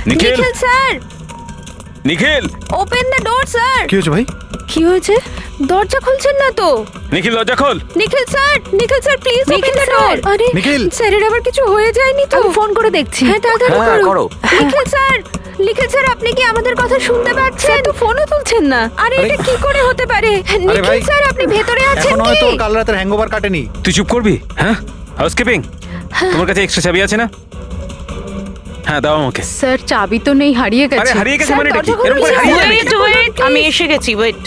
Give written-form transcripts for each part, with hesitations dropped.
Nikhil Nikhil sir, Nikhil open the door sir. কি হয়েছে ভাই? কি হয়েছে? দরজা খুলছেন না তো? নিখিল দরজা খোল। Nikhil sir please open the door. আরে নিখিল! স্যারের আবার কিছু হয়ে যায়নি তো? আমি ফোন করে দেখছি। হ্যাঁ তাড়াতাড়ি করো। নিখিল স্যার আপনি কি আমাদের কথা শুনতে পাচ্ছেন? তো ফোনও তুলছেন না। আরে এটা কি করে হতে পারে? নিখিল ভাই, স্যার আপনি ভেতরে আছেন এখন কি? হয়তো ওর কাল রাতের হ্যাংওভার কাটেনি। তুই চুপ করবি? হ্যাঁ, হাউসকিপিং, তোমার কাছে এক্সট্রা চাবি আছে না? হ্যাঁ দাও আমাকে। স্যার চাবি তো নেই, হারিয়ে গেছে। আরে হারিয়ে গেছে স্যার, মানে এটা কি? দরজা খুলুন, এরকম করে স্যার। হারিয়ে যাবে নাকি? ওয়েট, আমি এসে গেছি। ওয়েট,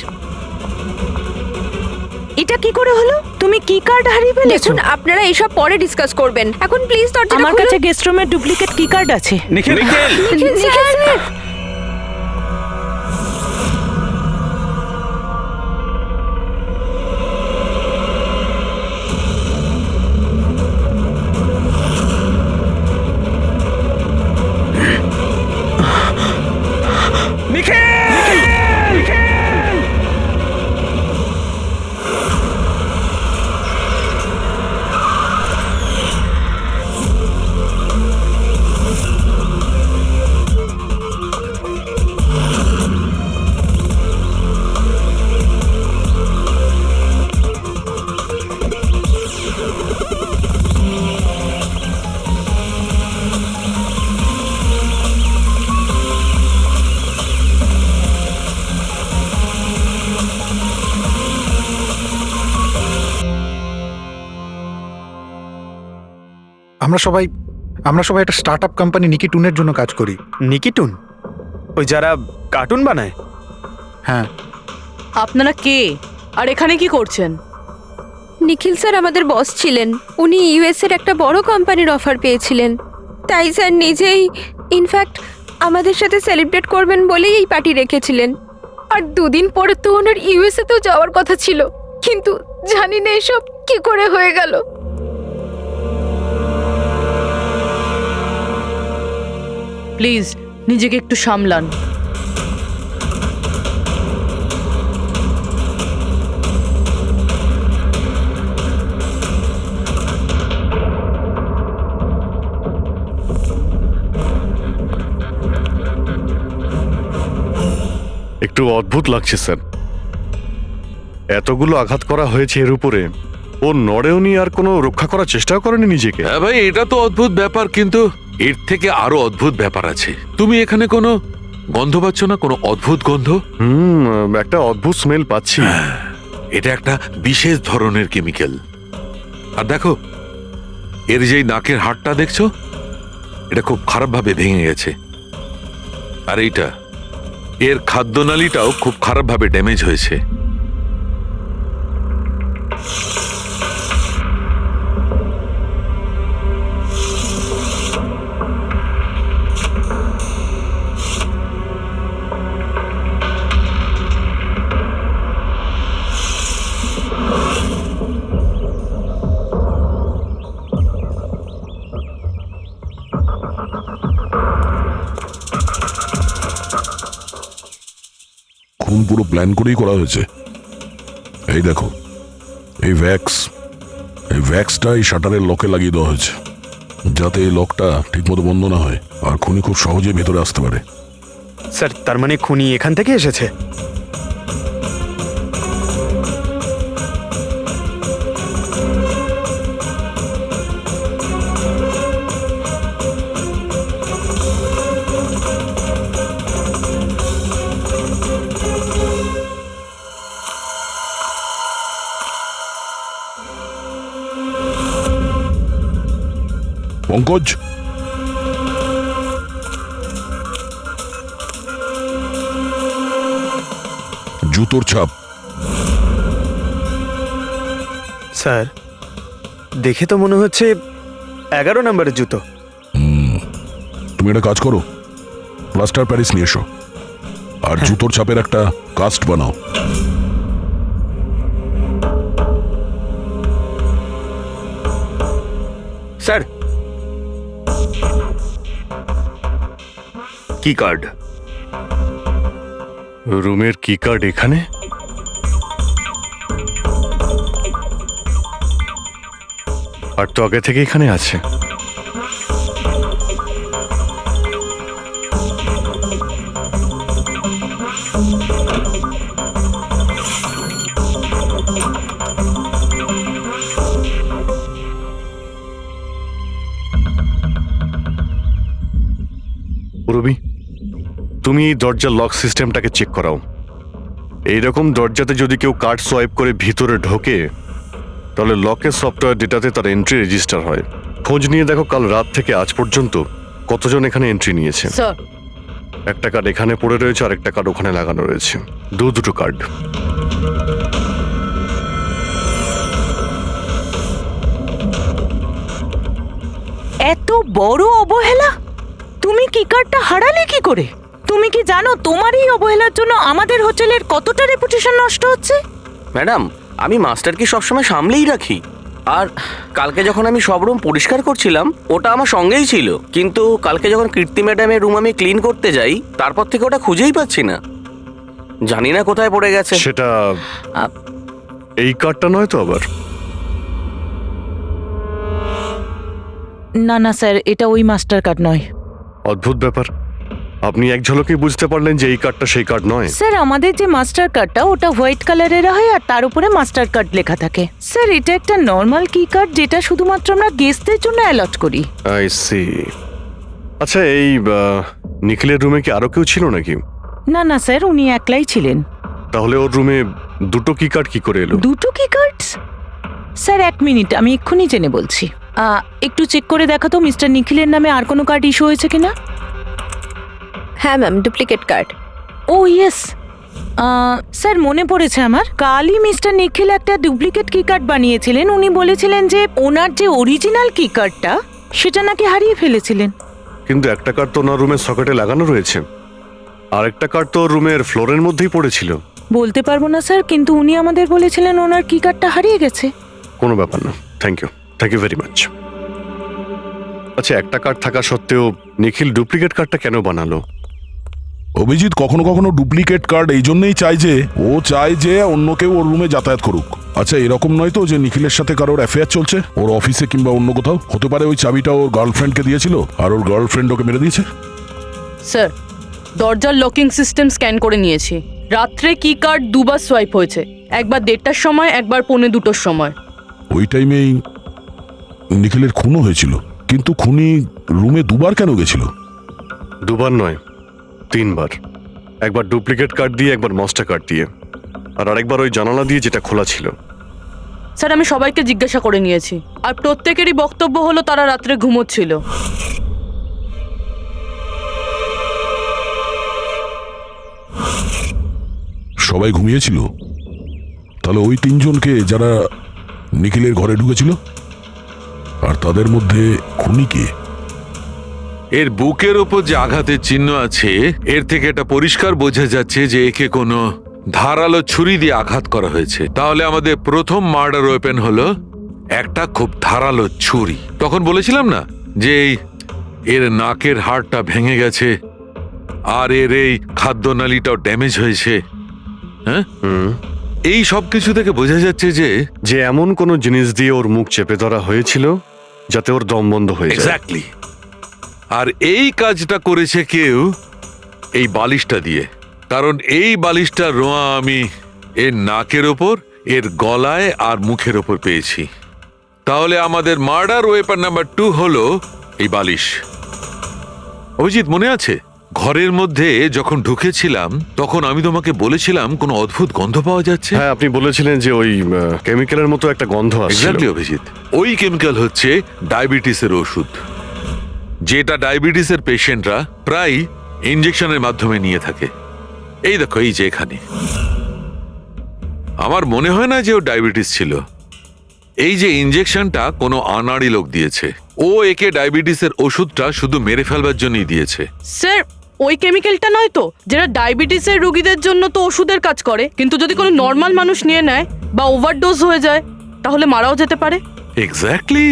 এটা কি করে হলো? তুমি কি কার্ড হারিয়ে ফেলেছো? দেখুন আপনারা এইসব পরে ডিসকাস করবেন, এখন প্লিজ দরজাটা আমার খুলুন। কাছে গেস্ট রুমের ডুপ্লিকেট কি কার্ড আছে। নিখিল নিখিল নিখিল স্যার আমরা সবাই একটা স্টার্টআপ কোম্পানি নিকিটুনের জন্য কাজ করি। নিকিটুন? ওই যারা কার্টুন বানায়? হ্যাঁ। আপনারা কে আর এখানে কি করছেন? নিখিল স্যার আমাদের বস ছিলেন, উনি ইউএস এর একটা বড় কোম্পানির অফার পেয়েছিলেন, তাই স্যার নিজেই ইনফ্যাক্ট আমাদের সাথে সেলিব্রেট করবেন বলেই এই পার্টি রেখেছিলেন। আর দুদিন পরে তো ওনার ইউএসএ তেও যাওয়ার কথা ছিল, কিন্তু জানি না এসব কি করে হয়ে গেল। প্লিজ নিজেকে একটু সামলান। একটু অদ্ভুত লাগছে স্যার, এতগুলো আঘাত করা হয়েছে এর উপরে, ও নড়েওনি আর কোনো রক্ষা করার চেষ্টাও করেনি নিজেকে। হ্যাঁ ভাই, এটা তো অদ্ভুত ব্যাপার, কিন্তু এর থেকে আরো অদ্ভুত ব্যাপার আছে। তুমি এখানে কোনো গন্ধ পাচ্ছ না? কোনো অদ্ভুত গন্ধ? একটা অদ্ভুত স্মেল পাচ্ছি। এটা একটা বিশেষ ধরনের কেমিক্যাল। আর দেখো, এর যেই নাকের হাড়টা দেখছো, এটা খুব খারাপভাবে ভেঙে গেছে। আর এইটা, এর খাদ্যনালীটাও খুব খারাপভাবে ড্যামেজ হয়েছে। খুন পুরো প্ল্যান করেই করা হয়েছে। এই দেখো, এই ভ্যাক্সটা এই শাটারের লকে লাগিয়ে দেওয়া হয়েছে, যাতে এই লকটা ঠিকমতো বন্ধ না হয় আর খুনি খুব সহজে ভেতরে আসতে পারে। স্যার, তার মানে খুনি এখান থেকে এসেছে? পঙ্কজ, জুতোর ছাপ। স্যার, দেখে তো মনে হচ্ছে 11 নম্বরের জুতো। তুমি একটা কাজ করো, প্লাস্টার প্যারিস নিয়ে এসো আর জুতোর ছাপের একটা কাস্ট বানাও। স্যার, কি কার্ড? রুমের কি কার্ড এখানে? আর তো আগে থেকে এখানে আছে। তুমি এই দরজার লক সিস্টেমটাকে চেক করাও। এইরকম দরজাতে যদি কেউ কার্ড সোয়াইপ করে ভিতরে ঢোকে তাহলে লকের সফটওয়্যার ডেটাতে তার এন্ট্রি রেজিস্টার হয়। খোঁজ নিয়ে দেখো কাল রাত থেকে আজ পর্যন্ত কতজন এখানে এন্ট্রি নিয়েছে। স্যার একটা কার্ড এখানে পড়ে রয়েছে আর একটা কার্ড ওখানে লাগানো রয়েছে, দুটো কার্ড। এত বড় অবহেলা! তুমি কি কার্ডটা হারালে কি করে? তুমি কি জানো তোমার এই অবহেলার জন্য আমাদের হোটেলের কতটা রেপুটেশন নষ্ট হচ্ছে? ম্যাডাম, আমি মাস্টারকে সবসময় সামলেই রাখি। আর কালকে যখন আমি সব রুম পরিষ্কার করছিলাম ওটা আমার সঙ্গেই ছিল, কিন্তু কালকে যখন কীর্তি ম্যাডামের রুম আমি ক্লিন করতে যাই তারপর থেকে ওটা খুঁজেই পাচ্ছি না, জানি না কোথায় পড়ে গেছে। সেটা এই কার্ডটা নয় তো আবার? না না স্যার, এটা ওই মাস্টার কার্ড নয়। অদ্ভুত ব্যাপার, আপনি এক ঝলকেই বুঝতে পারলেন যে এই কার্ডটা সেই কার্ড নয়। স্যার আমাদের যে মাস্টার কার্ডটা ওটা হোয়াইট কালারের হয় আর তার উপরে মাস্টার কার্ড লেখা থাকে। স্যার এটা একটা নর্মাল কি কার্ড যেটা শুধুমাত্র আমরা গেস্টদের জন্য অ্যালট করি। I see. আচ্ছা, এই নিখিলের রুমে কি আরো কেউ ছিল নাকি? না না স্যার, উনি একলাই ছিলেন। তাহলে ওর রুমে দুটো কি কার্ড কি করে এলো? দুটো কি কার্ডস? স্যার 1 মিনিট, আমি এক্ষুনি জেনে বলছি। একটু চেক করে দেখা তো মিস্টার নিখিলের নামে আর কোনো কার্ড ইস্যু হয়েছে কিনা। হ্যাঁ ম্যাম, ডুপ্লিকেট কার্ড। ও ইয়েস, স্যার মনে পড়েছে আমার, কালই মিস্টার নিখিল একটা ডুপ্লিকেট কি কার্ড বানিয়েছিলেন। উনি বলেছিলেন যে ওনার যে অরিজিনাল কি কার্ডটা সেটা নাকি হারিয়ে ফেলেছিলেন। কিন্তু একটা কার্ড তো ওনার রুমের সকেটে লাগানো রয়েছে, আর একটা কার্ড তো রুমের ফ্লোরের মধ্যেই পড়েছিল। বলতে পারবো না স্যার, কিন্তু উনি আমাদের বলেছিলেন ওনার কি কার্ডটা হারিয়ে গেছে। কোনো ব্যাপার না, থ্যাংক ইউ ভেরি মাচ। আচ্ছা, একটা কার্ড থাকা সত্ত্বেও নিখিল ডুপ্লিকেট কার্ডটা কেন বানালো? অভিজিৎ কখনো কখনো ডুপ্লিকেট কার্ড এই জন্যই চায় যে ও চায় যে অন্য কেউ ওর রুমে যাতায়াত করুক। আচ্ছা, এরকম নয় তো যে নিখিলের সাথে কারোর অ্যাফেয়ার চলছে ওর অফিসে কিংবা অন্য কোথাও? হতে পারে ওই চাবিটা ওর গার্লফ্রেন্ডকে দিয়েছিল আর ওর গার্লফ্রেন্ড ওকে মেরে দিয়েছে। স্যার দরজার লকিং সিস্টেম স্ক্যান করে নিয়েছি। রাত্রে কি কার্ড দুবার সোয়াইপ হয়েছে, একবার 1:30টার সময়, একবার 1:45টার সময়। ওই টাইমেই নিখিলের খুনও হয়েছিল, কিন্তু খুনি রুমে দুবার কেন গেছিল? দুবার নয়, 3 বার। একবার ডুপ্লিকেট কার্ড দিয়ে, একবার মাস্টার কার্ড দিয়ে, আর আরেকবার ওই জানালা দিয়ে যেটা খোলা ছিল। স্যার আমি সবাইকে জিজ্ঞাসা করে নিয়েছি, আর প্রত্যেকেরই বক্তব্য হলো তারা রাত্রে ঘুমোচ্ছিল। সবাই ঘুমিয়েছিল? তাহলে ওই 3 জনকে যারা নিখিলের ঘরে ঢুকেছিল, আর তাদের মধ্যে খুনি কে? এর বুকের ওপর যে আঘাতের চিহ্ন আছে এর থেকে এটা পরিষ্কার বোঝা যাচ্ছে যে একে কোনো ধারালো ছুরি দিয়ে আঘাত করা হয়েছে। তাহলে আমাদের প্রথম মার্ডার ওয়েপেন হলো একটা খুব ধারালো ছুরি। তখন বলেছিলাম না যে এর নাকের হাড়টা ভেঙে গেছে আর এর এই খাদ্যনালীটাও ড্যামেজ হয়েছে। হ্যাঁ, এই সব কিছু থেকে বোঝা যাচ্ছে যে এমন কোনো জিনিস দিয়ে ওর মুখ চেপে ধরা হয়েছিল যাতে ওর দম বন্ধ হয়ে যায়। এক্স্যাক্টলি। আর এই কাজটা করেছে কেউ এই বালিশটা দিয়ে, কারণ এই বালিশটা রোয়া আমি এর নাকের ওপর, এর গলায় আর মুখের ওপর পেয়েছি। তাহলে আমাদের মার্ডার ওয়েপন নাম্বার 2 হলো এই বালিশ। অভিজিৎ মনে আছে ঘরের মধ্যে যখন ঢুকেছিলাম তখন আমি তোমাকে বলেছিলাম কোনো অদ্ভুত গন্ধ পাওয়া যাচ্ছে? হ্যাঁ, আপনি বলেছিলেন যে ওই কেমিক্যালের মতো একটা গন্ধ আসছিল। এক্স্যাক্টলি অভিজিৎ, ওই কেমিক্যাল হচ্ছে ডায়াবেটিসের ওষুধ, যেটা ডায়াবেটিসের পেশেন্টরা প্রায় ইনজেকশনের মাধ্যমে নিয়ে থাকে। এই দেখো, এই যে এখানে। আমার মনে হয় না যে ও ডায়াবেটিস ছিল। এই যে ইনজেকশনটা কোনো আনাড়ি লোক দিয়েছে, ও একে ডায়াবেটিসের ওষুধটা শুধু মেরে ফেলবার জন্যই দিয়েছে। স্যার ওই কেমিক্যালটা নয় তো যেটা ডায়াবেটিসের রোগীদের জন্য তো ওষুধের কাজ করে, কিন্তু যদি কোনো নর্মাল মানুষ নিয়ে নেয় বা ওভারডোজ হয়ে যায় তাহলে মারাও যেতে পারে। এক্স্যাক্টলি।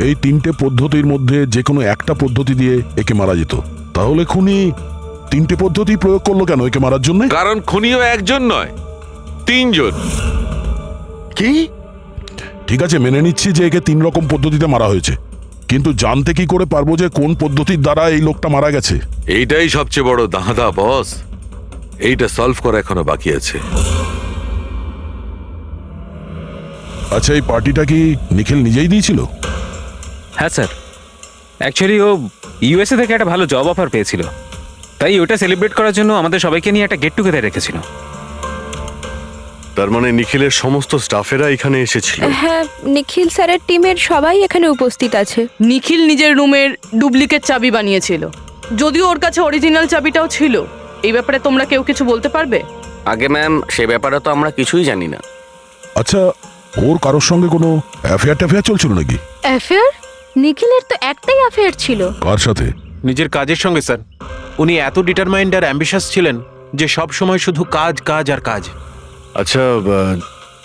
এই 3টে পদ্ধতির মধ্যে যে কোনো একটা পদ্ধতি দিয়ে একে মারা যেত। তাহলে খুনি 3টে পদ্ধতি প্রয়োগ করলো কেন একে মারার জন্য? কারণ খুনিও একজন নয়, 3 জন। কি? ঠিক আছে, মেনে নিচ্ছি যে একে 3 রকম পদ্ধতিতে মারা হয়েছে, কিন্তু জানতে কি করে পারবো যে কোন পদ্ধতির দ্বারা এই লোকটা মারা গেছে? এইটাই সবচেয়ে বড় দাঁদা বস, এইটা সলভ করা এখনো বাকি আছে। আচ্ছা, এই পার্টিটা কি নিখিল নিজেই দিয়েছিল? হ্যাঁ স্যার, অ্যাকচুয়ালি ও ইউএসএ থেকে একটা ভালো জব অফার পেয়েছিল, তাই ওটা সেলিব্রেট করার জন্য আমাদের সবাইকে নিয়ে একটা গেট টুগেদার রেখেছিল। তার মানে নিখিলের সমস্ত স্টাফেরা এখানে এসেছিল। হ্যাঁ, নিখিল স্যারের টিমের সবাই এখানে উপস্থিত আছে। নিখিল নিজের রুমের ডুপ্লিকেট চাবি বানিয়েছিল, যদিও ওর কাছে অরিজিনাল চাবিটাও ছিল। এই ব্যাপারে তোমরা কেউ কিছু বলতে পারবে? আগে ম্যাম, সে ব্যাপারে তো আমরা কিছুই জানি না। আচ্ছা, ওর কারোর সঙ্গে কোনো অ্যাফেয়ার চলছিল নাকি? অ্যাফেয়ার? নিখিলের তো একটাই অ্যাফেয়ার ছিল। কার সাথে? নিজের কাজের সঙ্গে স্যার। উনি এত ডিটারমাইন্ড আর অ্যাম্বিশাস ছিলেন যে সব সময় শুধু কাজ কাজ আর কাজ। আচ্ছা,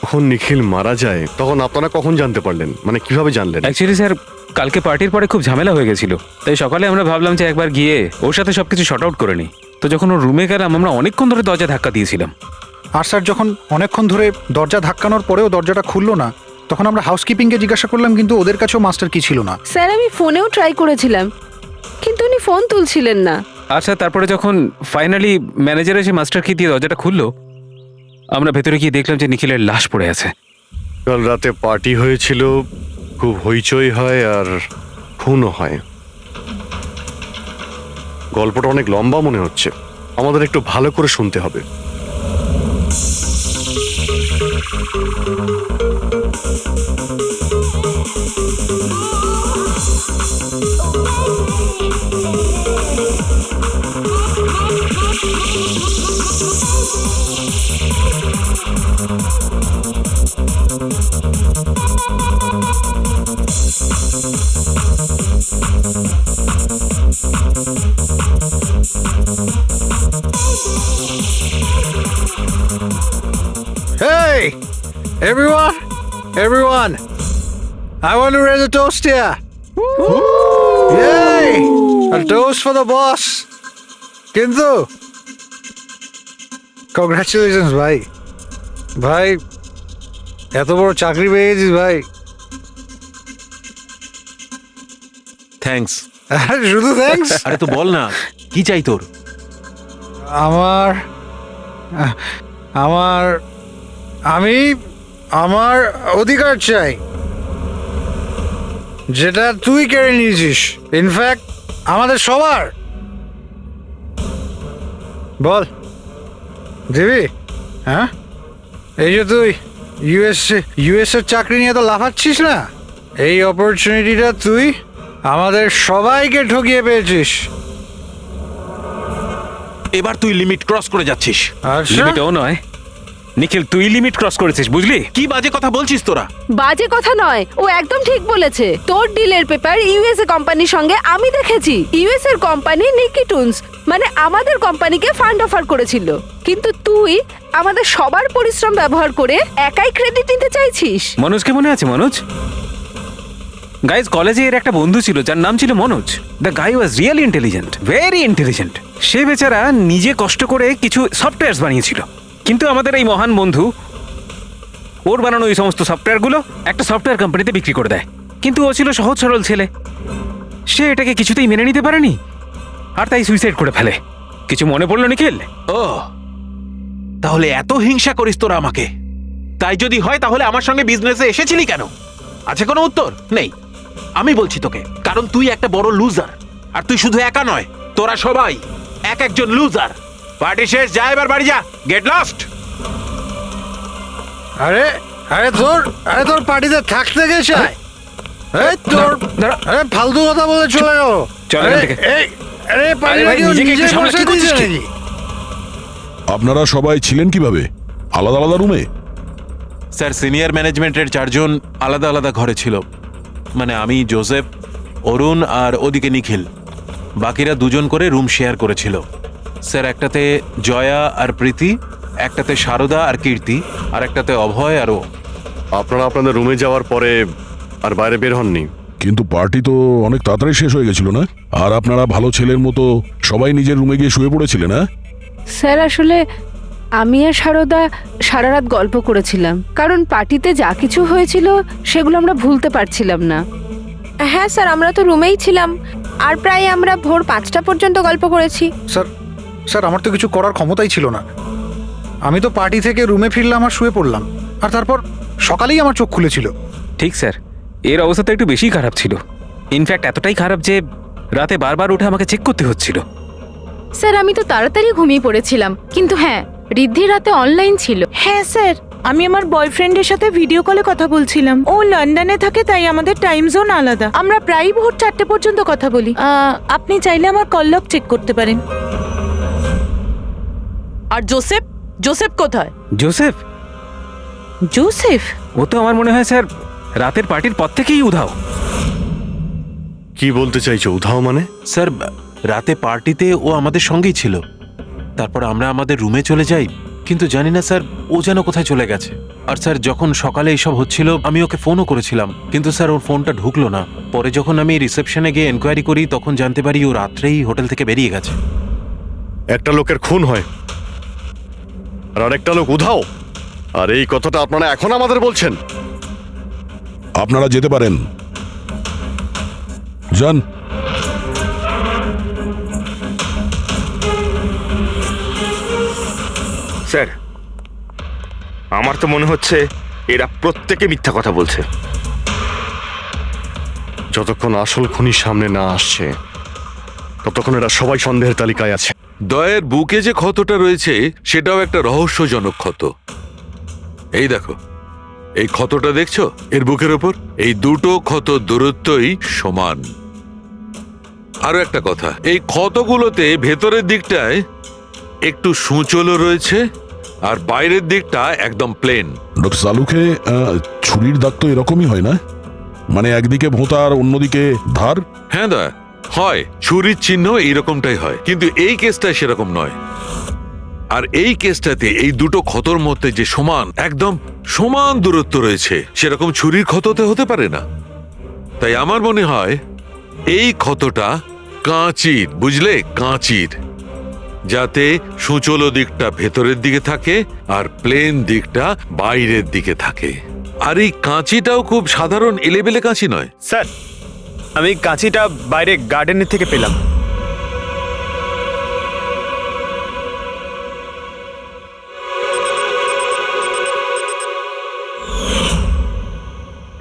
যখন নিখিল মারা যায় তখন আপনারা কখন জানতে পারলেন, মানে কিভাবে জানলেন? অ্যাকচুয়ালি স্যার, কালকে পার্টির পরে খুব ঝামেলা হয়ে গেছিল, তাই সকালে আমরা ভাবলাম যে একবার গিয়ে ওর সাথে সবকিছু শর্ট আউট করে নিই। তো যখন ওর রুমে গেলাম, আমরা অনেকক্ষণ ধরে দরজা ধাক্কা দিয়েছিলাম। আর স্যার যখন অনেকক্ষণ ধরে দরজা ধাক্কানোর পরেও দরজাটা খুললো না, তখন আমরা হাউসকিপিংকে জিজ্ঞাসা করলাম, কিন্তু ওদের কাছেও মাস্টার কি ছিল না। স্যার, আমি ফোনেও ট্রাই করেছিলাম, কিন্তু উনি ফোন তুলছিলেন না। আচ্ছা, তারপরে যখন ফাইনালি ম্যানেজার এসে মাস্টার কি দিয়ে দরজাটা খুললো, আমরা ভেতরে গিয়ে দেখলাম যে নিখিলের লাশ পড়ে আছে। কাল রাতে পার্টি হয়েছিল, খুব হইচই হয় আর খুনও হয়। গল্পটা অনেক লম্বা মনে হচ্ছে, আমাদের একটু ভালো করে শুনতে হবে। Hey, everyone, I want to raise a toast here. Yay! A toast for the boss. কিন্তু কংগ্রাচুলেশনস ভাই, ভাই এত বড় চাকরি পেয়ে গেছিস ভাই। থ্যাঙ্কস। শুধু থ্যাঙ্কস? আরে তো বল না, কি চাই তোর? আমার আমার আমি আমার অধিকার চাই, যেটা তুই কেড়ে নিয়েছিস, ইনফ্যাক্ট আমাদের সবার। বল দিবি? হ্যাঁ, এই যে তুই ইউএস এর চাকরি নিয়ে তো লাফাচ্ছিস না, এই অপরচুনিটিটা তুই আমাদের সবাইকে ঠকিয়ে পেয়েছিস। এবার তুই লিমিট ক্রস করে যাচ্ছিস। আচ্ছা, লিমিটও নয় নিখিল, তুই লিমিট ক্রস করেছিস, বুঝলি? কি বাজে কথা বলছিস তোরা? বাজে কথা নয়, ও একদম ঠিক বলেছে। তোর ডিলের পেপার ইউএসএ কোম্পানির সঙ্গে আমি দেখেছি। ইউএস এর কোম্পানি নিকিটুনস মানে আমাদের কোম্পানিকে ফান্ড অফার করেছিল, কিন্তু তুই আমাদের সবার পরিশ্রম ব্যবহার করে একাই ক্রেডিট নিতে চাইছিস। মনোজকে মনে আছে? মনোজ গাইজ, কলেজে এর একটা বন্ধু ছিল যার নাম ছিল Manoj. The guy was really intelligent, very intelligent. সে বেচারা নিজে কষ্ট করে কিছু সফটওয়্যারস বানিয়েছিল, কিন্তু আমাদের এই মহান বন্ধু ওর বানানো এই সমস্ত সফটওয়্যারগুলো একটা সফটওয়্যার কোম্পানিতে বিক্রি করে দেয়। কিন্তু ও ছিল সহজ সরল ছেলে, সে এটাকে কিছুতেই মেনে নিতে পারেনি আর তাই সুইসাইড করে ফেলে। কিছু মনে পড়লো নিখিল? ও, তাহলে এত হিংসা করিস তোরা আমাকে? তাই যদি হয় তাহলে আমার সঙ্গে বিজনেসে এসেছিলি কেন? আছে কোনো উত্তর নেই? আমি বলছি তোকে, কারণ তুই একটা বড় লুজার। আর তুই শুধু একা নয়, তোরা সবাই এক একজন লুজার। পার্টি শেষ, যা এবার বাড়ি যা, গেট লস্ট। আরে আরে তোর পার্টিতে থাকতে গেছে, এই তোর আরে ফালতু কথা বলে চলে গেল। চল এখান থেকে। আরে পার্টি ভাই, নিজেকে একটু সামলে, কি করছিস কি? আপনারা সবাই ছিলেন কিভাবে আলাদা আলাদা রুমে? স্যার, সিনিয়র ম্যানেজমেন্টের 4 জন আলাদা আলাদা ঘরে ছিল। মানে আমি, জোসেফ, অরুণ আর ওদিকে নিখিল। বাকিরা 2 জন করে রুম শেয়ার করেছিল। স্যার, একটাতে জয়া আর প্রীতি, একটাতে শারদা আর কীর্তি, আর একটাতে অভয় আর ও। আপনারা আপনাদের রুমে যাওয়ার পরে আর বাইরে বের হননি? কিন্তু পার্টি তো অনেক তাড়াতাড়ি শেষ হয়ে গেছিল না? আর আপনারা ভালো ছেলের মতো সবাই নিজের রুমে গিয়ে শুয়ে পড়েছিলেন? না স্যার, আসলে আমি আর সারদা সারা রাত গল্প করেছিলাম, কারণ পার্টিতে যা কিছু হয়েছিল সেগুলো আমরা ভুলতে পারছিলাম না। হ্যাঁ স্যার, আমরা তো রুমেই ছিলাম আর প্রায় আমরা ভোর 5টা পর্যন্ত গল্প করেছি। স্যার আমার তো কিছু করার ক্ষমতাই ছিল না। আমি তো পার্টি থেকে রুমে ফিরলাম আর শুয়ে পড়লাম, আর তারপর সকালেই আমার চোখ খুলেছিল। ঠিক স্যার, এর অবস্থা তো একটু বেশি খারাপ ছিল। ইনফ্যাক্ট এতটাই খারাপ যে রাতে বারবার উঠে আমাকে চেক করতে হচ্ছিল। স্যার আমি তো তাড়াতাড়ি ঘুমিয়ে পড়েছিলাম, কিন্তু হ্যাঁ ঋদ্ধি রাতে অনলাইন ছিল। হ্যাঁ স্যার, আমি আমার বয়ফ্রেন্ডের সাথে ভিডিও কলে কথা বলছিলাম। ও লন্ডনে থাকে, তাই আমাদের টাইম জোন আলাদা। আমরা প্রায় ভোর 4টে পর্যন্ত কথা বলি। আপনি চাইলে আমার কল লগ চেক করতে পারেন। আর জোসেফ, জোসেফ কোথায়? জোসেফ? জোসেফ? ও তো আমার মনে হয় স্যার রাতের পার্টির পর থেকেই উধাও। কি বলতে চাইছো উধাও মানে? স্যার রাতে পার্টিতে ও আমাদের সঙ্গেই ছিল, তারপর আমরা আমাদের রুমে চলে যাই, কিন্তু জানি না স্যার ও যেন কোথায় চলে গেছে। আর স্যার যখন সকালে এইসব হচ্ছিল আমি ওকে ফোনও করেছিলাম, কিন্তু স্যার ওর ফোনটা ঢুকলো না। পরে যখন আমি রিসেপশনে গিয়ে এনকোয়ারি করি তখন জানতে পারি ও রাত্রেই হোটেল থেকে বেরিয়ে গেছে। একটা লোকের খুন হয় আর আরেকটা লোক উধাও, আর এই কথাটা আপনারা এখন আমাদের বলছেন? আপনারা যেতে পারেন, যান। স্যার, আমার তো মনে হচ্ছে এরা প্রত্যেকে মিথ্যা কথা বলছে। যতক্ষণ আসল খুনি সামনে না আসছে ততক্ষণ এরা সবাই সন্দেহের তালিকায় আছে। দয়ের বুকে যে ক্ষতটা রয়েছে সেটাও একটা রহস্যজনক ক্ষত। এই দেখো, এই ক্ষতটা দেখছো এর বুকের ওপর? এই দুটো ক্ষত দূরত্বই সমান। আরো একটা কথা, এই ক্ষতগুলোতে ভেতরের দিকটায় একটু সূচলও রয়েছে আর বাইরের দিকটা একদম প্লেন। ডক্টর সালুকে ছুরির দাগ তো এরকমই হয় না? মানে একদিকে ভোঁতা আর অন্যদিকে ধার? হ্যাঁ দয়া, হয় ছুরির চিহ্ন এইরকমটাই হয়, কিন্তু এই কেসটা সেরকম নয়। আর এই কেসটাতে এই দুটো ক্ষতর মধ্যে যে সমান, একদম সমান দূরত্ব রয়েছে, সেরকম ছুরির ক্ষততে হতে পারে না। তাই আমার মনে হয় এই ক্ষতটা কাঁচির, বুঝলে, কাঁচির, যাতে সূচল দিকটা ভেতরের দিকে থাকে আর প্লেন দিকটা বাইরের দিকে থাকে। আর এই কাঁচিটাও খুব সাধারণ এলেবেলে কাঁচি নয়। স্যার, আমি কাঁচিটা বাইরে গার্ডেনের থেকে পেলাম।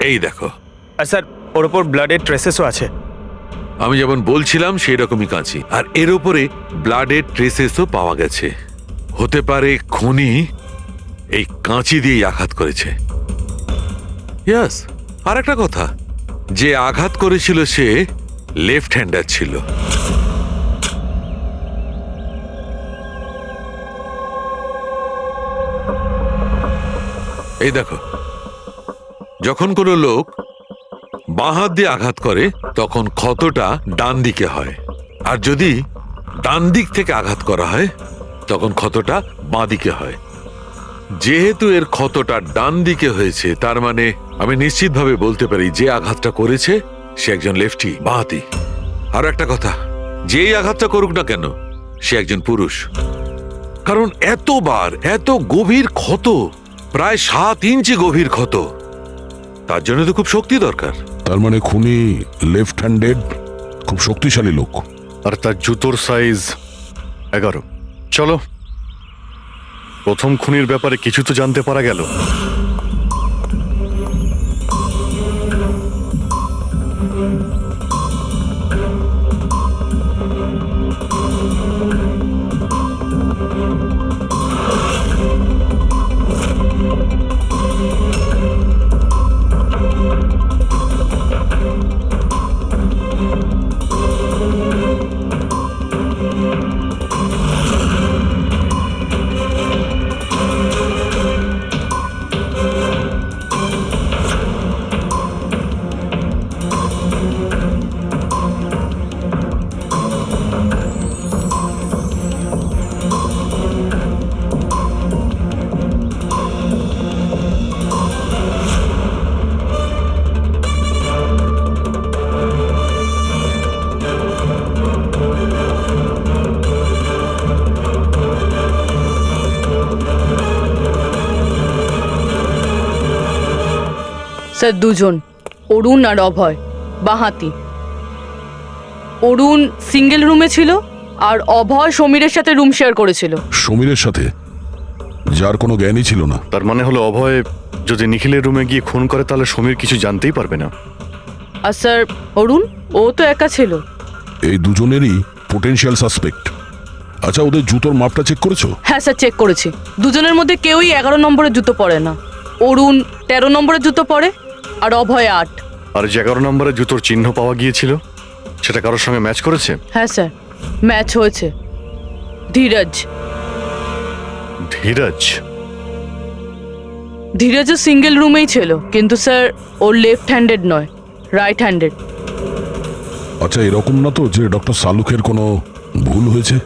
এই দেখো। আর স্যার, ওর ওপর ব্লাডের ট্রেসেসও আছে। আমি যেমন বলছিলাম সেই রকমই কাঁচি, আর এর উপরে ব্লাডের ট্রেসেসও পাওয়া গেছে। হতে পারে খুনি এই কাঁচি দিয়েই আঘাত করেছে। ইয়াস, আর একটা কথা, যে আঘাত করেছিল সে লেফট হ্যান্ডার ছিল। এই দেখো, যখন কোনো লোক বাঁ হাত দিয়ে আঘাত করে তখন ক্ষতটা ডান দিকে হয়, আর যদি ডান দিক থেকে আঘাত করা হয় তখন ক্ষতটা বাঁ দিকে হয়। যেহেতু এর ক্ষতটা ডান দিকে হয়েছে, তার মানে আমি নিশ্চিতভাবে বলতে পারি যে আঘাতটা করেছে সে একজন লেফটি, বাঁহাতি। আর একটা কথা, যেই আঘাতটা করুক না কেন সে একজন পুরুষ, কারণ এতবার এত গভীর ক্ষত, প্রায় 7 ইঞ্চি গভীর ক্ষত, তার জন্য তো খুব শক্তি দরকার। তার মানে খুনি লেফট হ্যান্ডেড, খুব শক্তিশালী লোক। আর তার জুতোর সাইজ 11। চলো, প্রথম খুনির ব্যাপারে কিছু তো জানতে পারা গেল। স্যার দুজন, অরুণ আর অভয়, বাঁহাতি। অরুণ সিঙ্গেল রুমে ছিল আর অভয় সমীরের সাথে রুম শেয়ার করেছিল। সমীরের সাথে, যার কোনো জ্ঞানই ছিল না। তার মানে হলো অভয় যদি নিখিলের রুমে গিয়ে খুন করে তাহলে সমীর কিছু জানতেই পারবে না। আর স্যার অরুণ, ও তো একা ছিল। এই দুজনেরই পোটেনশিয়াল সাসপেক্ট। আচ্ছা, ওদের জুতোর মাপটা চেক করেছো? হ্যাঁ স্যার, চেক করেছি। দুজনের মধ্যে কেউই 11 নম্বরের জুতো পরে না। অরুণ 13 নম্বরের জুতো পরে আর অভয় 8। আর যে 11 নম্বরের জুতোর চিহ্ন পাওয়া গিয়েছিল সেটা কারোর সঙ্গে ম্যাচ করেছে? হ্যাঁ স্যার, ম্যাচ হয়েছে। ধীরজ। ধীরজ? ধীরজও সিঙ্গেল রুমেই ছিল, কিন্তু স্যার ওর লেফট হ্যান্ডেড নয়, রাইট হ্যান্ডেড। আচ্ছা, এরকম না তো যে ডক্টর সালুকের কোনো ভুল হয়েছে?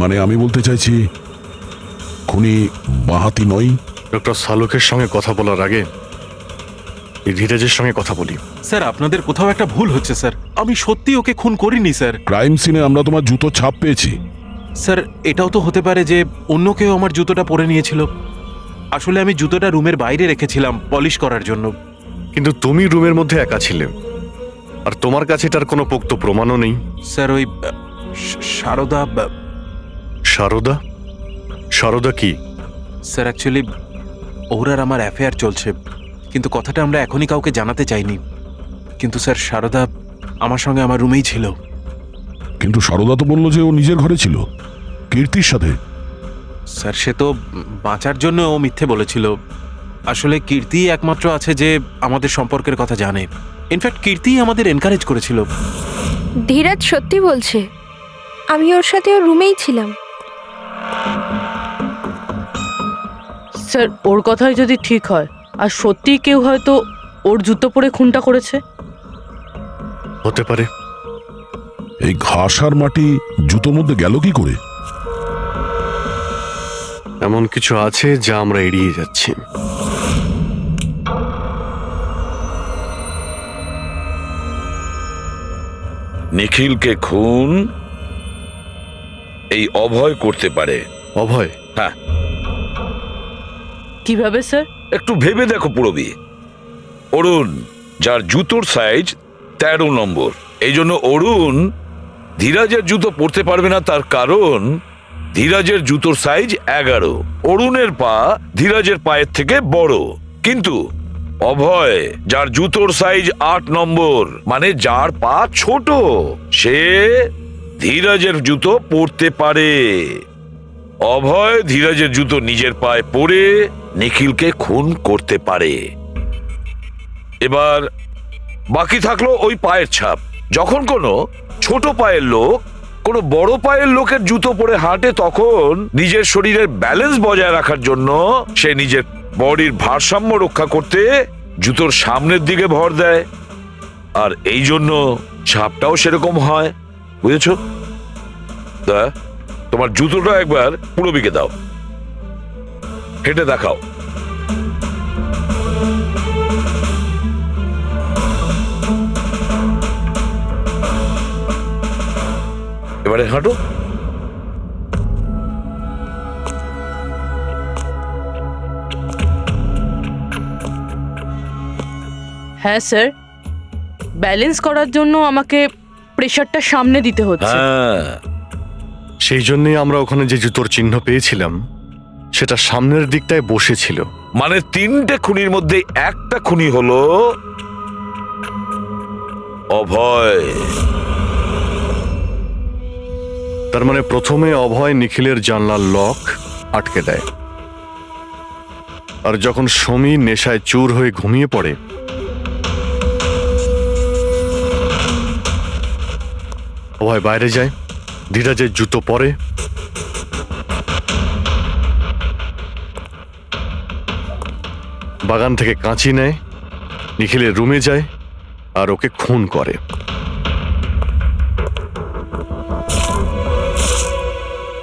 মানে আমি বলতে চাইছি খুনি বাঁহাতি নয়। ডক্টর সালুকের সঙ্গে কথা বলার আগে এই ধীরজের সঙ্গে কথা বলি। স্যার, আপনাদের কোথাও একটা ভুল হচ্ছে স্যার। আমি সত্যি ওকে খুন করিনি স্যার। ক্রাইম সিনে আমরা তোমার জুতো ছাপ পেয়েছি। স্যার, এটাও তো হতে পারে যে অন্য কেউ আমার জুতোটা পরে নিয়েছিল। আসলে আমি জুতোটা রুমের বাইরে রেখেছিলাম পলিশ করার জন্য। কিন্তু তুমি রুমের মধ্যে একা ছিলে, আর তোমার কাছে এটার কোনো পোক্ত প্রমাণও নেই। স্যার, ওই সারদা। সারদা? সারদা কি? স্যার, অ্যাকচুয়ালি ওর আর আমার অ্যাফেয়ার চলছে, কিন্তু কথাটা আমরা এখনই কাউকে জানাতে চাইনি। কিন্তু স্যার, সারদা আমার সঙ্গে আমার রুমেই ছিল। কিন্তু সারদা তো বললো যে ও নিজের ঘরে ছিল কীর্তির সাথে। স্যার, সে তো বাঁচার জন্য ও মিথ্যে বলেছিল। আসলে কীর্তি একমাত্র আছে যে আমাদের সম্পর্কের কথা জানে। ইনফ্যাক্ট কীর্তি আমাদের এনকারেজ করেছিল। ধীরাজ সত্যি বলছে, আমি ওর সাথে ওর রুমেই ছিলাম। স্যার, ওর কথাই যদি ঠিক হয় আর সত্যিই কেউ হয়তো ওর জুতো পরে খুনটা করেছে। হতে পারে। এই ঘাস আর মাটি জুতোর মধ্যে গেল কি করে? এমন কিছু আছে যা আমরা এড়িয়ে যাচ্ছি। নিখিলকে খুন এই অভয় করতে পারে। অভয়? হ্যাঁ। কিভাবে স্যার? একটু ভেবে দেখো পুরবি। অরুণ, যার জুতোর সাইজ 13 নম্বর, এই জন্য অরুণ ধীরাজের জুতো পরতে পারবে না। তার কারণ ধীরাজের জুতোর সাইজ 11। অরুণের পা ধীরাজের পায়ের থেকে বড়। কিন্তু অভয়, যার জুতোর সাইজ 8 নম্বর, মানে যার পা ছোট, সে ধীরাজের জুতো পরতে পারে। অভয় ধীরাজের জুতো নিজের পায়ে পরে নিখিলকে খুন করতে পারে। এবার বাকি থাকলো ওই পায়ের ছাপ। যখন কোনো ছোট পায়ের লোক কোনো বড় পায়ের লোকের জুতো পরে হাঁটে, তখন নিজের শরীরের ব্যালেন্স বজায় রাখার জন্য সে নিজের বডির ভারসাম্য রক্ষা করতে জুতোর সামনের দিকে ভর দেয়। আর এই জন্য ছাপটাও সেরকম হয়। বুঝেছো? তোমার জুতোটা একবার পুরবিকে দাও, হেঁটে দেখাও। এবারে হাঁটো। হ্যাঁ স্যার, ব্যালেন্স করার জন্য আমাকে প্রেশারটা সামনে দিতে হচ্ছে। হ্যাঁ, সেই জন্যই আমরা ওখানে যে জুতোর চিহ্ন পেয়েছিলাম সেটা সামনের দিকটায় বসেছিল। মানে 3টে খুনির মধ্যে একটা খুনি হলো অভয়। তার মানে প্রথমে অভয় নিখিলের জানলার লক আটকে দেয়, আর যখন সমী নেশায় চুর হয়ে ঘুমিয়ে পড়ে, অভয় বাইরে যায়, ধীরাজের জুতো পরে, বাগান থেকে কাঁচি নেয়, নিখিলের রুমে যায় আর ওকে খুন করে।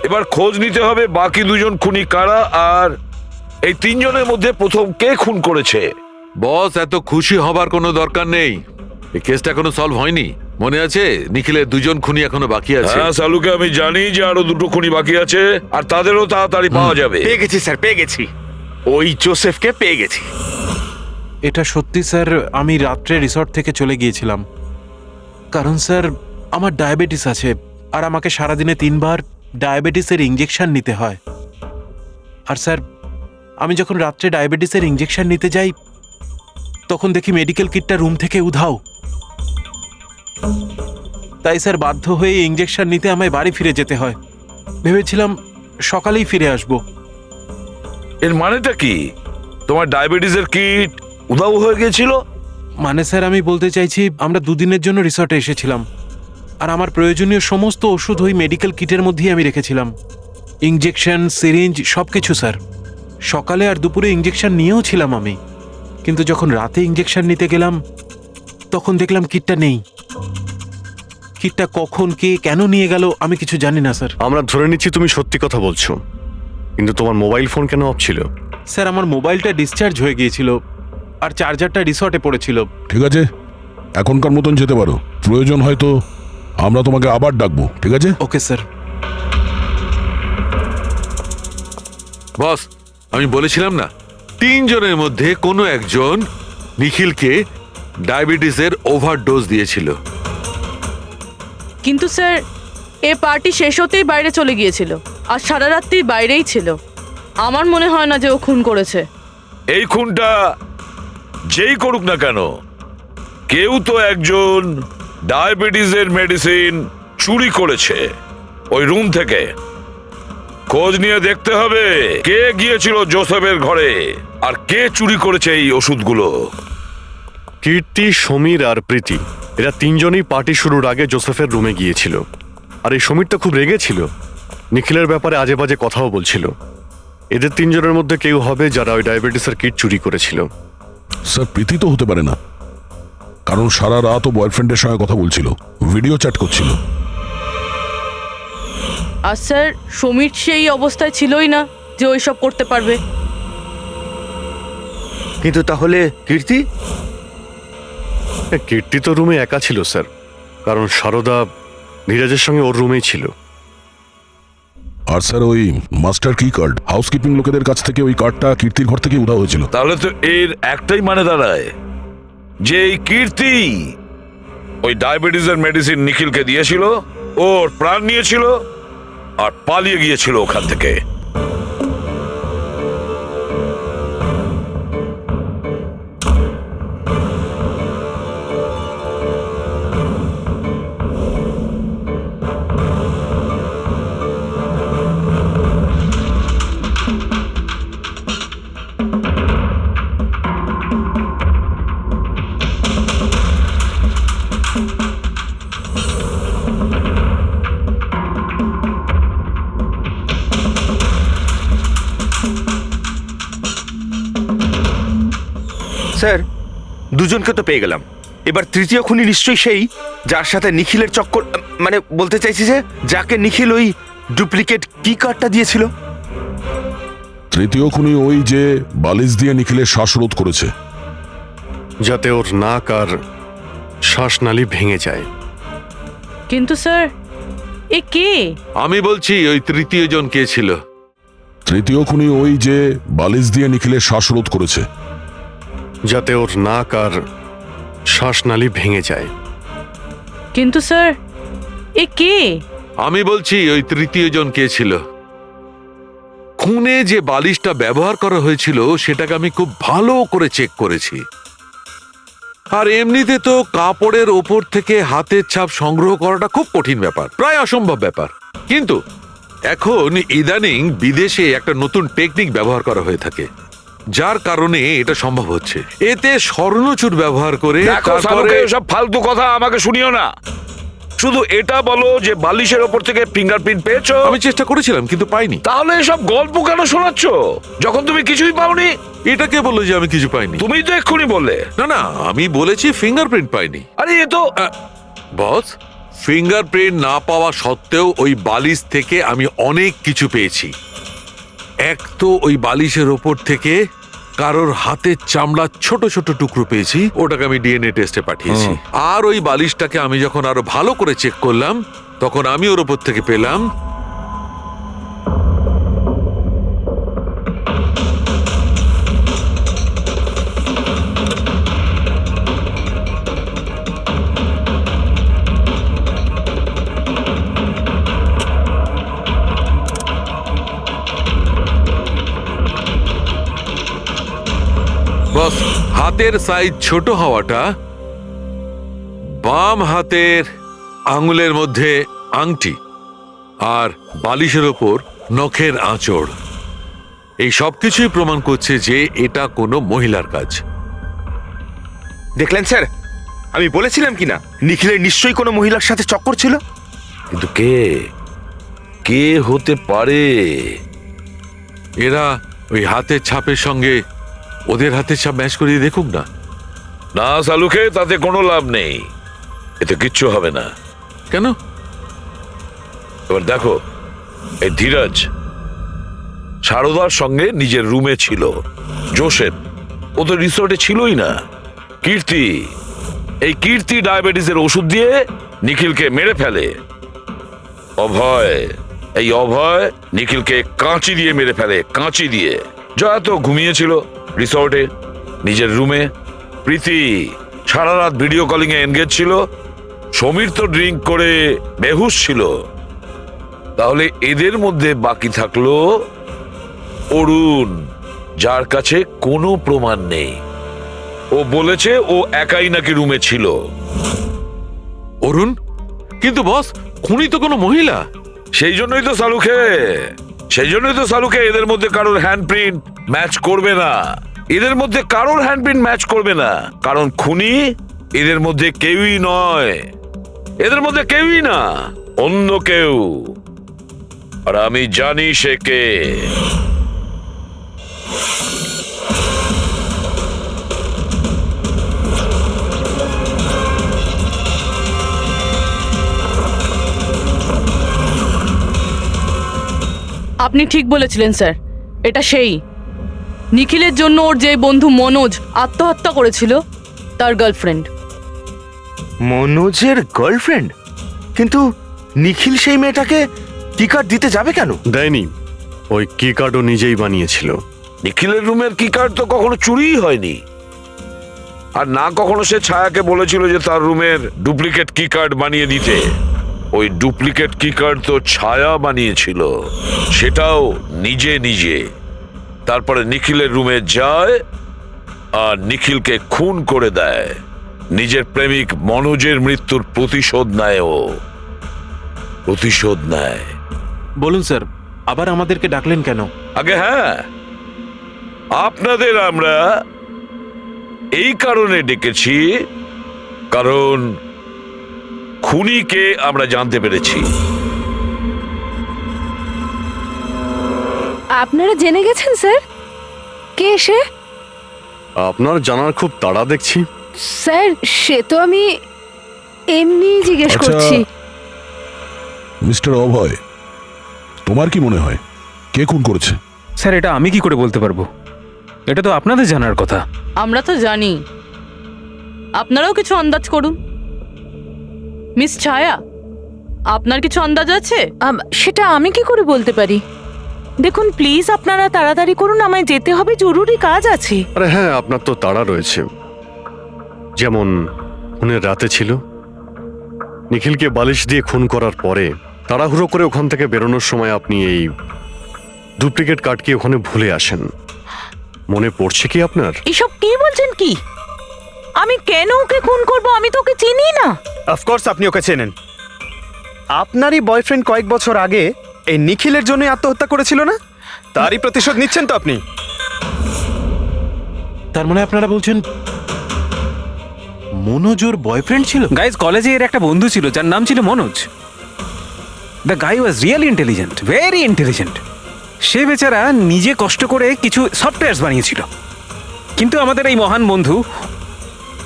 এবার খোঁজ নিতে হবে বাকি 2 জন খুনি কারা, আর এই 3 জনের মধ্যে প্রথম কে খুন করেছে। বস, এত খুশি হবার কোনো দরকার নেই। এই কেসটা এখনো সলভ হয়নি। মনে আছে নিখিলের 2 জন খুনি এখনো বাকি আছে। হ্যাঁ সালুকে আমি জানি যে আরো 2টো খুনি বাকি আছে, আর তাদেরও তাড়াতাড়ি পাওয়া যাবে। পেয়ে গেছি স্যার, পেয়ে গেছি। ওই জোসেফকে পেয়ে গেছি। এটা সত্যি স্যার, আমি রাত্রে রিসর্ট থেকে চলে গিয়েছিলাম। কারণ স্যার, আমার ডায়াবেটিস আছে, আর আমাকে সারাদিনে 3 বার ডায়াবেটিসের ইঞ্জেকশন নিতে হয়। আর স্যার, আমি যখন রাত্রে ডায়াবেটিসের ইঞ্জেকশন নিতে যাই, তখন দেখি মেডিকেল কিটটা রুম থেকে উধাও। তাই স্যার, বাধ্য হয়ে ইঞ্জেকশন নিতে আমায় বাড়ি ফিরে যেতে হয়। ভেবেছিলাম সকালেই ফিরে আসব। এর মানেটা কি? তোমার ডায়াবেটিসের কিট উধাও হয়ে গিয়েছিল? মানে স্যার, আমি বলতে চাইছি আমরা দুদিনের জন্য রিসর্টে এসেছিলাম, আর আমার প্রয়োজনীয় সমস্ত ওষুধ ওই মেডিকেল কিটের মধ্যেই আমি রেখেছিলাম। ইঞ্জেকশন, সিরিঞ্জ, সব কিছু স্যার। সকালে আর দুপুরে ইঞ্জেকশন নিয়েও ছিলাম আমি, কিন্তু যখন রাতে ইঞ্জেকশন নিতে গেলাম তখন দেখলাম কিটটা নেই। কিটটা কখন কে কেন নিয়ে গেল আমি কিছু জানি না স্যার। আমরা ধরে নিচ্ছি তুমি সত্যি কথা বলছো, কিন্তু তোমার মোবাইল ফোন কেন অফ ছিল? স্যার, আমার মোবাইলটা ডিসচার্জ হয়ে গিয়েছিল আর চার্জারটা রিসর্টে পড়েছিল। ঠিক আছে, এখনকার মতন যেতে পারো। প্রয়োজন হয়তো আমরা তোমাকে আবার ডাকবো, ঠিক আছে? Okay sir. বস, আমি বলেছিলাম না, 3 জনের মধ্যে কোনো একজন নিখিলকে ডায়াবেটিসের ওভারডোজ দিয়েছিল। কিন্তু স্যার, এ পার্টি শেষ হতেই বাইরে চলে গিয়েছিল আর সারা রাত্রি বাইরেই ছিল। আমার মনে হয় না যে ও খুন করেছে। এই খুনটা যেই করুক না কেন, কেউ তো একজন ডায়াবেটিসের মেডিসিন চুরি করেছে ওই রুম থেকে। খোঁজ নিয়ে দেখতে হবে কে গিয়েছিল জোসেফের ঘরে আর কে চুরি করেছে এই ওষুধগুলো। কীর্তি, সমীর আর প্রীতি এরা 3 জনই পার্টি শুরুর আগে জোসেফের রুমে গিয়েছিল। আর এই সমীরটা খুব রেগেছিল, নিখিলের ব্যাপারে আজে বাজে কথাও বলছিল। এদের 3 জনের মধ্যে কেউ হবে যারা ওই ডায়াবেটিসের কিট চুরি করেছিল। স্যার, প্রীতি তো হতে পারে না, কারণ সারা রাত ও বয়ফ্রেন্ডের সঙ্গে কথা বলছিল, ভিডিও চ্যাট করছিল। আর স্যার, সমীর সেই অবস্থায় ছিলই না যে ওইসব করতে পারবে। কিন্তু তাহলে কীর্তি? কীর্তি তো রুমে একা ছিল স্যার, কারণ সারদা ধীরাজের সঙ্গে ওর রুমেই ছিল। আর স্যার, ওই মাস্টার কি কার্ড হাউসকিপিং লোকেদের কাছ থেকে ওই কার্ডটা কীর্তির ঘর থেকে উধাও হয়েছিল। তাহলে তো এর একটাই মানে দাঁড়ায় যে এই কীর্তি ওই ডায়াবেটিসের মেডিসিন নিখিলকে দিয়েছিল, ওর প্রাণ নিয়েছিল আর পালিয়ে গিয়েছিল ওখান থেকে। স্যার, দুজনকে তো পেয়ে গেলাম। এবার তৃতীয় খুনি নিশ্চয়ই সেই যার সাথে নিখিলের চক্কর, মানে বলতে চাইছি যে যাকে নিখিল ওই ডুপ্লিকেট কি কার্ডটা দিয়েছিল। তৃতীয় খুনি ওই যে বালিশ দিয়ে নিখিলের শ্বাসরোধ করেছে, যাতে ওর নাক আর শ্বাসনালী ভেঙে যায়। কিন্তু স্যার, এ কে? আমি বলছি ওই তৃতীয় জন কে ছিল। তৃতীয় খুনি ওই যে বালিশ দিয়ে নিখিলের শ্বাসরোধ করেছে, যাতে ওর নাক আর শ্বাসনালী ভেঙে যায়। কিন্তু স্যার, এ কে? আমি বলছি ওই তৃতীয় জন কে ছিল। খুনে যে বালিশটা ব্যবহার করা হয়েছিল সেটাকে আমি খুব ভালো করে চেক করেছি। আর এমনিতে তো কাপড়ের ওপর থেকে হাতের ছাপ সংগ্রহ করাটা খুব কঠিন ব্যাপার, প্রায় অসম্ভব ব্যাপার। কিন্তু এখন ইদানিং বিদেশে একটা নতুন টেকনিক ব্যবহার করা হয়ে থাকে, যার কারণে এটা সম্ভব হচ্ছে। এতে স্বর্ণচুর ব্যবহার করে সব ফালতু কথা আমাকে শুনিও না, শুধু এটা বলো যে বালিশের ওপর থেকে ফিঙ্গারপ্রিন্ট পেয়েছো। আমি চেষ্টা করেছিলাম কিন্তু পাইনি। তাহলে এসব গল্প কেন শোনাচ্ছ যখন তুমি কিছুই পাওনি? এটা কে বললো যে আমি কিছু পাইনি? তুমি তো এক্ষুনি বললে। না না, আমি বলেছি ফিঙ্গারপ্রিন্ট পাইনি। আরে এ তো বস, ফিঙ্গারপ্রিন্ট না পাওয়া সত্ত্বেও ওই বালিশ থেকে আমি অনেক কিছু পেয়েছি। এক তো ওই বালিশের ওপর থেকে কারোর হাতের চামড়া ছোট ছোট টুকরো পেয়েছি, ওটাকে আমি ডিএনএ টেস্টে পাঠিয়েছি। আর ওই বালিশটাকে আমি যখন আরো ভালো করে চেক করলাম তখন আমি ওর ওপর থেকে পেলাম বস, হাতের সাইজ ছোট হওয়াটা বাম হাতের আঙুলের মধ্যে আংটি আর বালিশের ওপর নখের আঁচড়, এই সব কিছুই প্রমাণ করছে যে এটা কোনো মহিলার কাজ। দেখলেন স্যার, আমি বলেছিলাম কি না নিখিলের নিশ্চয়ই কোনো মহিলার সাথে চক্কর ছিল। কিন্তু কে কে হতে পারে? এরা ওই হাতের ছাপের সঙ্গে ওদের হাতের ছাপ ম্যাচ করিয়ে দেখুক না। না সালুকে, তাতে কোনো লাভ নেই, এতে কিচ্ছু হবে না। কেন? এবার দেখো, এই ধীরাজ সারদার সঙ্গে নিজের রুমে ছিল। জোসেফ, ও তো রিসোর্টে ছিলই না। কীর্তি, এই কীর্তি ডায়াবেটিসের ওষুধ দিয়ে নিখিলকে মেরে ফেলে। অভয়, এই অভয় নিখিলকে কাঁচি দিয়ে মেরে ফেলে, কাঁচি দিয়ে। জয়া তো ঘুমিয়েছিল রিসর্টে নিজের রুমে। প্রীতি সারা রাত ভিডিও কলিং এ এনগেজ ছিল। সমীর তো ড্রিঙ্ক করে বেহুশ ছিল। তাহলে এদের মধ্যে বাকি থাকলো অরুণ, যার কাছে কোনো প্রমাণ নেই। ও বলেছে ও একাই নাকি রুমে ছিল। অরুণ? কিন্তু বস, খুনি তো কোনো মহিলা। সেই জন্যই তো সালুকে এদের মধ্যে কারোর হ্যান্ডপ্রিন্ট ম্যাচ করবে না। এদের মধ্যে কারোর হ্যান্ডপ্রিন্ট ম্যাচ করবে না, কারণ খুনি এদের মধ্যে কেউই নয়। এদের মধ্যে কেউই না, অন্য কেউ। আর আমি জানি সে কে। আপনি ঠিক বলেছিলেন স্যার, এটা সেই নিখিলের জন্য ওর যে বন্ধু মনোজ আত্মহত্যা করেছিল তার গার্লফ্রেন্ড। মনোজের গার্লফ্রেন্ড? কিন্তু নিখিল সেই মেয়েটাকে কি কার্ড দিতে যাবে কেন? দেয়নি, ওই কি কার্ডও নিজেই বানিয়েছিল। নিখিলের রুমের কি কার্ড তো কখনো চুরিই হয়নি। আর না কখনো সে ছায়াকে বলেছিল যে তার রুমের ডুপ্লিকেট কি কার্ড বানিয়ে দিতে। ওই ডুপ্লিকেট কি কার্ড তো ছায়া বানিয়েছিল, সেটাও নিজে নিজে। তারপরে নিখিলের রুমে যায় আর নিখিলকে খুন করে দেয়। নিজের প্রেমিক মনোজের মৃত্যুর প্রতিশোধ নেয় ও, প্রতিশোধ নেয়। বলুন স্যার, আবার আমাদেরকে ডাকলেন কেন? আগে হ্যাঁ, আপনাদের আমরা এই কারণে ডেকেছি, কারণ খুনিকে আমরা জানতে পেরেছি। আপনারা জেনে গেছেন স্যার কে সে? আপনার জানার খুব তাড়া দেখছি। স্যার সে তো আমি এমনি জিজ্ঞেস আচ্ছা। করছি। মিস্টার অভয়, তোমার কি মনে হয় কে খুন করেছে? স্যার, এটা আমি কি করে বলতে পারবো? এটা তো আপনাদের জানার কথা। আমরা তো জানি, আপনারাও কিছু আন্দাজ করুন। মিস ছায়া, আপনার কিছু আন্দাজ আছে? সেটা আমি কি করে বলতে পারি? দেখুন প্লিজ আপনারা তাড়াতাড়ি করুন, আমায় যেতে হবে, জরুরি কাজ আছে। আরে হ্যাঁ, আপনার তো তাড়া রয়েছে। যেমন খুনের রাতে ছিল, নিখিলকে বালিশ দিয়ে খুন করার পরে তাড়াহুড়ো করে ওখান থেকে বেরোনোর সময় আপনি এই ডুপ্লিকেট কার্ডকে ওখানে ভুলে আসেন। মনে পড়ছে কি আপনার? এসব কি বলছেন কি? আমি কেন ওকে খুন করব? আমি তো ওকে চিনি না। অফকোর্স আপনি ওকে চেনেন। আপনারই বয়ফ্রেন্ড কয়েক বছর আগে এই নিখিলের জন্যই আত্মহত্যা করেছিল না? তারই প্রতিশোধ নিচ্ছেন তো আপনি? তার মানে আপনারা বলছেন মনোজ ওর বয়ফ্রেন্ড ছিল? গাইজ, কলেজে এর একটা বন্ধু ছিল যার নাম ছিল Manoj. The guy was really intelligent, very intelligent. সে বেচারা নিজে কষ্ট করে কিছু সফটওয়্যার বানিয়েছিল। কিন্তু আমাদের এই মহান বন্ধু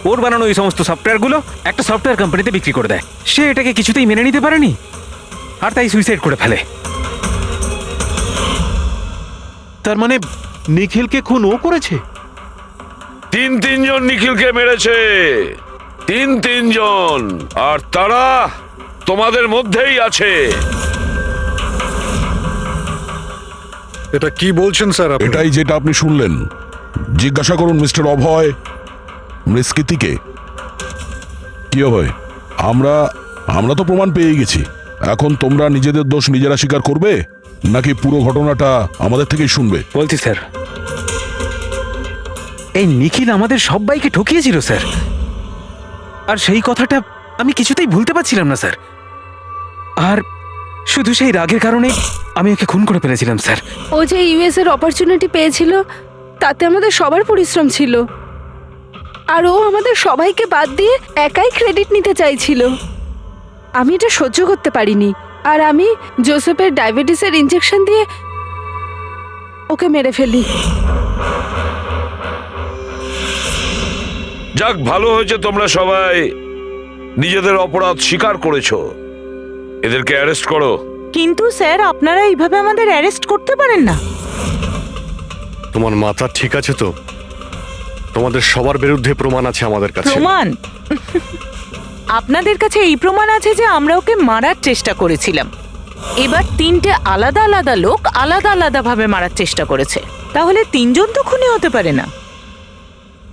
ওর বানানো এই সমস্ত সফটওয়্যারগুলো একটা সফটওয়্যার কোম্পানিতে বিক্রি করে দেয়। সে এটাকে কিছুতেই মেনে নিতে পারেনি, আর তাই সুইসাইড করে ফেলে। তার মানে নিখিলকে খুন ও করেছে? তিনজন নিখিলকে মেরেছে, তিনজন, আর তারা তোমাদের মধ্যেই আছে। এটা কি বলছেন স্যার আপনি? এটাই যেটা আপনি শুনলেন। জিজ্ঞাসা করুন মিস্টার অভয় মৃস্কৃতিকে। কি অভয়, আমরা তো প্রমাণ পেয়ে গেছি। এখন তোমরা নিজেদের দোষ নিজেরা স্বীকার করবে নাকি পুরো ঘটনাটা আমাদের থেকেই শুনবে? বলছি স্যার, এই নিখিল আমাদের সবাইকে ঠকিয়েছিল স্যার। আর সেই কথাটা আমি কিছুতেই ভুলতে পারছিলাম না স্যার। আর শুধু সেই রাগের কারণে আমি ওকে খুন করে ফেলেছিলাম স্যার। ও যে ইউএস এর অপরচুনিটি পেয়েছিল তাতে আমাদের সবার পরিশ্রম ছিল, আর ও আমাদের সবাইকে বাদ দিয়ে একাই ক্রেডিট নিতে চাইছিল। আমি এটা সহ্য করতে পারিনি, আর আমি জোসেফের ডায়াবেটিসের ইনজেকশন দিয়ে ওকে মেরে ফেলি। যাক, ভালো হয়েছে তোমরা সবাই নিজেদের অপরাধ স্বীকার করেছো। এদেরকে অ্যারেস্ট করো। কিন্তু স্যার আপনারা এইভাবে আমাদের অ্যারেস্ট করতে পারেন না। তোমার মাথা ঠিক আছে তো? তোমাদের সবার বিরুদ্ধে প্রমাণ আছে আমাদের কাছে। প্রমাণ? আপনাদের কাছে এই প্রমাণ আছে যে আমরা ওকে মারার চেষ্টা করেছিলাম। এবার তিনটে আলাদা আলাদা লোক আলাদা আলাদা ভাবে মারার চেষ্টা করেছে, তাহলে তিনজন তো খুনি হতে পারে না।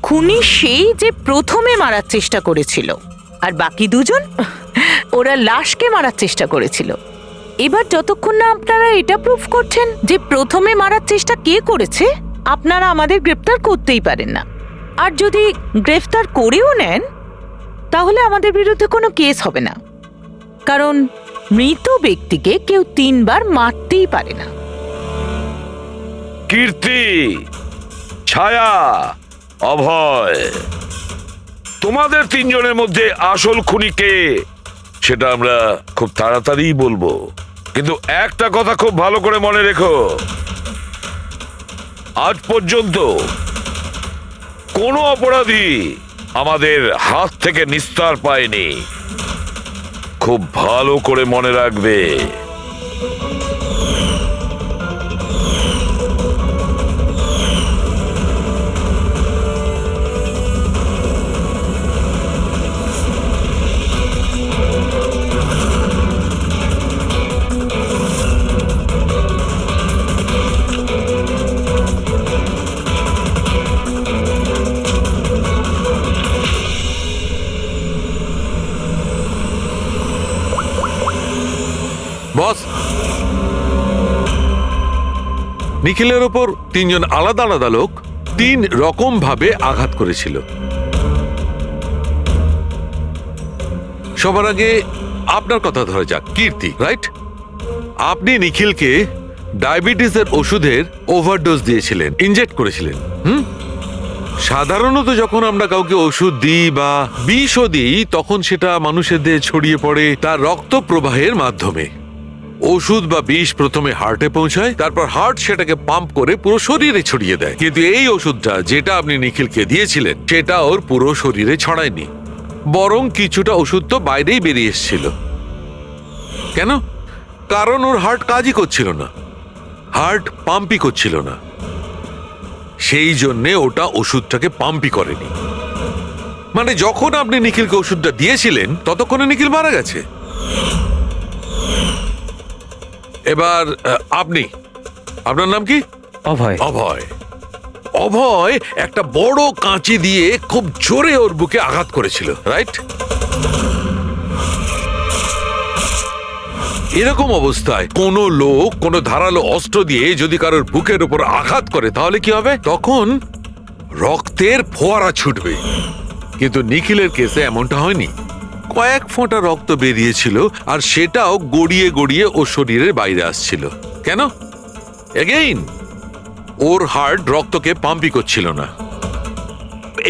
খুনি সেই যে প্রথমে মারার চেষ্টা করেছিল, আর বাকি দুজন ওরা লাশকে মারার চেষ্টা করেছিল। এবার যতক্ষণ না আপনারা এটা প্রুফ করছেন যে প্রথমে মারার চেষ্টা কে করেছে, আপনারা আমাদের গ্রেফতার করতেই পারেন না। আর যদি গ্রেফতার করেও নেন তাহলে আমাদের বিরুদ্ধে কোনো কেস হবে না, কারণ মৃত ব্যক্তিকে কেউ 3 বার মারতেই পারে না। কীর্তি, ছায়া, অভয়, তোমাদের তিনজনের মধ্যে আসল খুনি কে সেটা আমরা খুব তাড়াতাড়ি বলবো, কিন্তু একটা কথা খুব ভালো করে মনে রেখো, আজ পর্যন্ত কোনো অপরাধী আমাদের হাত থেকে নিস্তার পায়নি। খুব ভালো করে মনে রাখবে। বস, নিখিলের ওপর তিনজন আলাদা আলাদা লোক 3 রকম ভাবে আঘাত করেছিল। সবার আগে আপনার কথা ধরা যাক, কীর্তি, রাইট? আপনি নিখিলকে ডায়াবেটিসের ওষুধের ওভারডোজ দিয়েছিলেন, ইনজেক্ট করেছিলেন। সাধারণত যখন আমরা কাউকে ওষুধ দিই বা বিষও দিই, তখন সেটা মানুষের দেহে ছড়িয়ে পড়ে তার রক্ত প্রবাহের মাধ্যমে। ওষুধ বা বিষ প্রথমে হার্টে পৌঁছায়, তারপর হার্ট সেটাকে পাম্প করে পুরো শরীরে ছড়িয়ে দেয়। কিন্তু এই ওষুধটা যেটা আপনি নিখিলকে দিয়েছিলেন সেটা ওর পুরো শরীরে ছড়ায়নি, বরং কিছুটা ওষুধ তো বাইরেই বেরিয়ে এসেছিল। কেন? কারণ ওর হার্ট কাজই করছিল না, হার্ট পাম্পই করছিল না, সেই জন্যে ওটা ওষুধটাকে পাম্পই করেনি। মানে যখন আপনি নিখিলকে ওষুধটা দিয়েছিলেন ততক্ষণে নিখিল মারা গেছে। এবার আপনি, আপনার নাম কি? অভয়। অভয়। অভয় একটা বড় কাঁচি দিয়ে খুব জোরে ওর বুকে আঘাত করেছিল, রাইট? এরকম অবস্থায় কোনো লোক কোনো ধারালো অস্ত্র দিয়ে যদি কারোর বুকের উপর আঘাত করে তাহলে কি হবে? তখন রক্তের ফোয়ারা ছুটবে। কিন্তু নিখিলের কেসে এমনটা হয়নি। কয়েক ফোঁটা রক্ত বেরিয়েছিল, আর সেটাও গড়িয়ে গড়িয়ে ওর শরীরের বাইরে আসছিল। কেন? এগেইন ওর হার্ট রক্তকে পাম্পই করছিল না।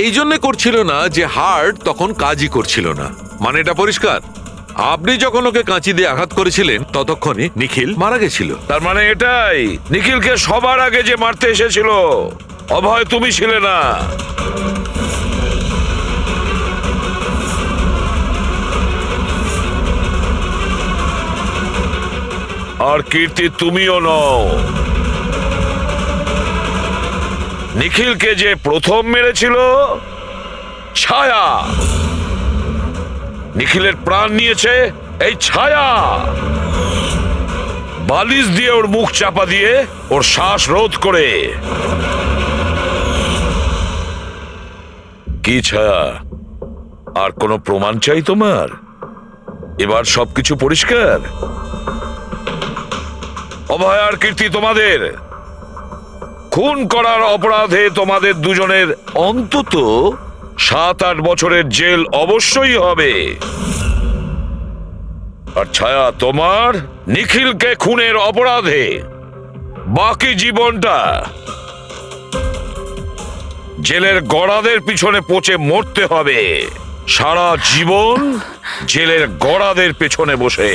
এই জন্য করছিল না যে হার্ট তখন কাজই করছিল না। মানে এটা পরিষ্কার, আপনি যখন ওকে কাঁচি দিয়ে আঘাত করেছিলেন ততক্ষণে নিখিল মারা গেছিল। তার মানে এটাই, নিখিলকে সবার আগে যে মারতে এসেছিল অভয় তুমি ছিলে না। আর কীর্তি তুমিও নও। নিখিলকে যে প্রথম মেরেছিল ছায়া, নিখিলের প্রাণ নিয়েছে এই ছায়া। বালিশ দিয়ে ওর মুখ চাপা দিয়ে ওর শ্বাস রোধ করে। কি ছায়া, আর কোনো প্রমাণ চাই তোমার? এবার সবকিছু পরিষ্কার। অভয় আর কীর্তি, তোমাদের খুন করার অপরাধে তোমাদের দুজনের অন্তত 7-8 বছরের জেল অবশ্যই হবে। আর ছায়া, তোমার নিখিলকে খুনের অপরাধে বাকি জীবনটা জেলের গড়াদের পিছনে পচে মরতে হবে। সারা জীবন জেলের গড়াদের পেছনে বসে।